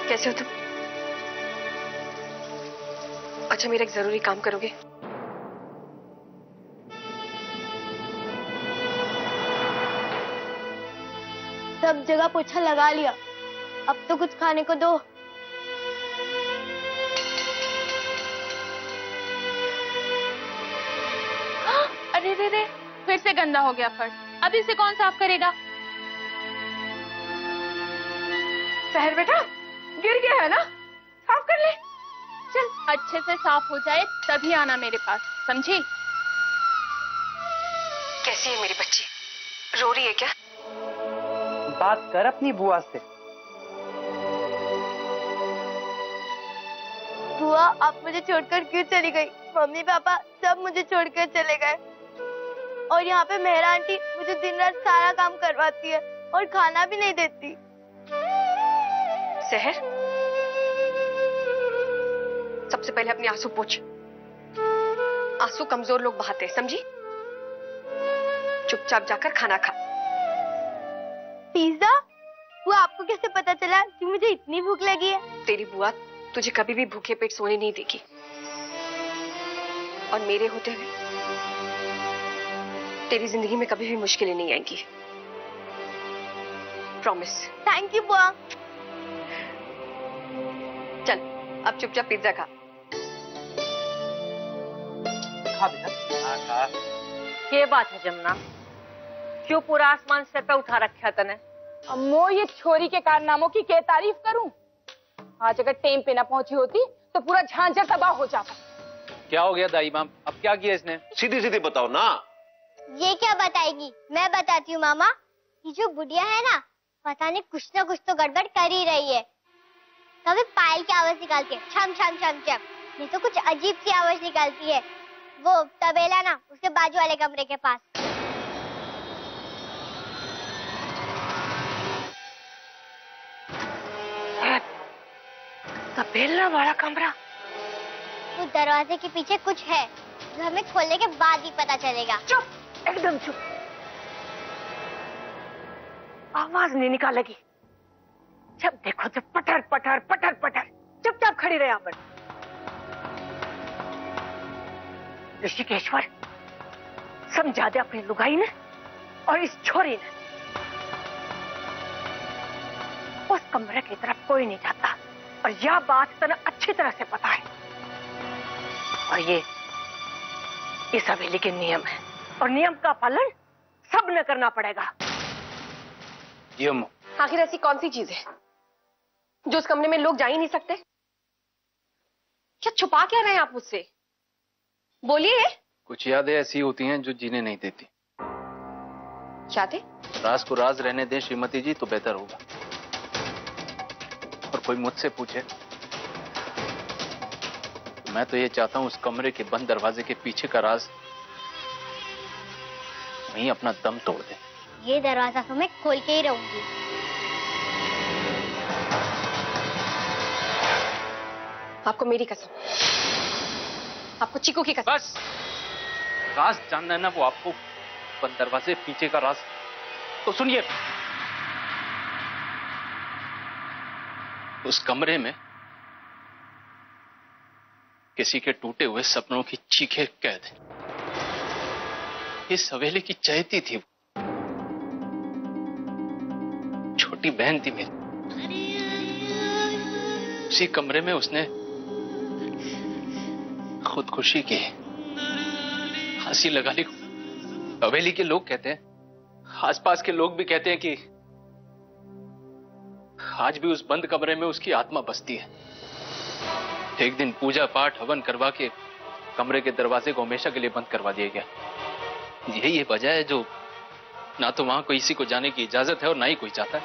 कैसे हो तुम? अच्छा, मेरा एक जरूरी काम करोगे? सब जगह पोछा लगा लिया, अब तो कुछ खाने को दो। अरे रे रे, फिर से गंदा हो गया फर्श। अब इसे कौन साफ करेगा? सहर बेटा, गिर गया है ना, साफ कर ले। चल, अच्छे से साफ हो जाए तभी आना मेरे पास, समझी? कैसी है मेरी बच्ची? रो रही है क्या? बात कर अपनी बुआ से। बुआ, आप मुझे छोड़कर क्यों चली गई? मम्मी पापा सब मुझे छोड़कर चले गए और यहाँ पे मेहरा आंटी मुझे दिन रात सारा काम करवाती है और खाना भी नहीं देती। सहर, सबसे पहले अपने आंसू पोंछ। आंसू कमजोर लोग बहाते हैं, समझी? चुपचाप जाकर खाना खा। पिज्जा? वो आपको कैसे पता चला कि मुझे इतनी भूख लगी है? तेरी बुआ तुझे कभी भी भूखे पेट सोने नहीं देगी और मेरे होते हुए तेरी जिंदगी में कभी भी मुश्किलें नहीं आएंगी। प्रॉमिस। थैंक यू बुआ। चल, अब चुपचाप पिज्जा खा। खा बेटा, खा। ये बात है जमुना, क्यों पूरा आसमान सर पे उठा रखा तने? अम्मो, ये छोरी के कारनामों की क्या तारीफ करूं? आज अगर टेम पे ना पहुंची होती तो पूरा झांझर तबाह हो जाता। क्या हो गया दाई माम? अब क्या किया इसने? सीधी सीधी बताओ ना। ये क्या बताएगी, मैं बताती हूँ मामा। ये जो बुढ़िया है ना, पता नहीं कुछ ना कुछ तो गड़बड़ कर ही रही है। कभी पायल की आवाज निकालती है, छम छम छम छम, नहीं तो कुछ अजीब सी आवाज निकालती है। वो तबेला ना, उसके बाजू वाले कमरे के पास। तबेला वाला कमरा? उस दरवाजे के पीछे कुछ है जो हमें खोलने के बाद ही पता चलेगा। चुप, एकदम चुप। आवाज नहीं निकालेगी। जब देखो तो पटर पटर पटर पटर। चुपचाप खड़ी रहे यहाँ पर। ऋषिकेश्वर, समझा दे अपनी लुगाई ने और इस छोरी ने, उस कमरे की तरफ कोई नहीं जाता और यह बात तने अच्छी तरह से पता है। और ये इस हवेली के नियम है और नियम का पालन सबने करना पड़ेगा। आखिर ऐसी कौन सी चीज है जो उस कमरे में लोग जा ही नहीं सकते? क्या छुपा क्या रहे हैं आप मुझसे? बोलिए। कुछ यादें ऐसी होती हैं जो जीने नहीं देती। यादें? राज को राज रहने दें श्रीमती जी तो बेहतर होगा। और कोई मुझसे पूछे तो मैं तो ये चाहता हूं उस कमरे के बंद दरवाजे के पीछे का राज वहीं अपना दम तोड़ दे। ये दरवाजा तो मैं खोल के ही रहूंगी। आपको मेरी कसम, आपको चीकू की कसम। बस, राज जानना है ना वो आपको, बंद दरवाजे पीछे का राज। तो सुनिए, उस कमरे में किसी के टूटे हुए सपनों की चीखें कैद है। इस हवेली की चहेती थी वो, छोटी बहन थी मेरी। उसी कमरे में उसने खुदकुशी की, फांसी लगा ली। हवेली के लोग कहते हैं, आसपास के लोग भी कहते हैं कि आज भी उस बंद कमरे में उसकी आत्मा बसती है। एक दिन पूजा पाठ हवन करवा के कमरे के दरवाजे को हमेशा के लिए बंद करवा दिया गया। यही वजह है जो ना तो वहां किसी को जाने की इजाजत है और ना ही कोई चाहता है।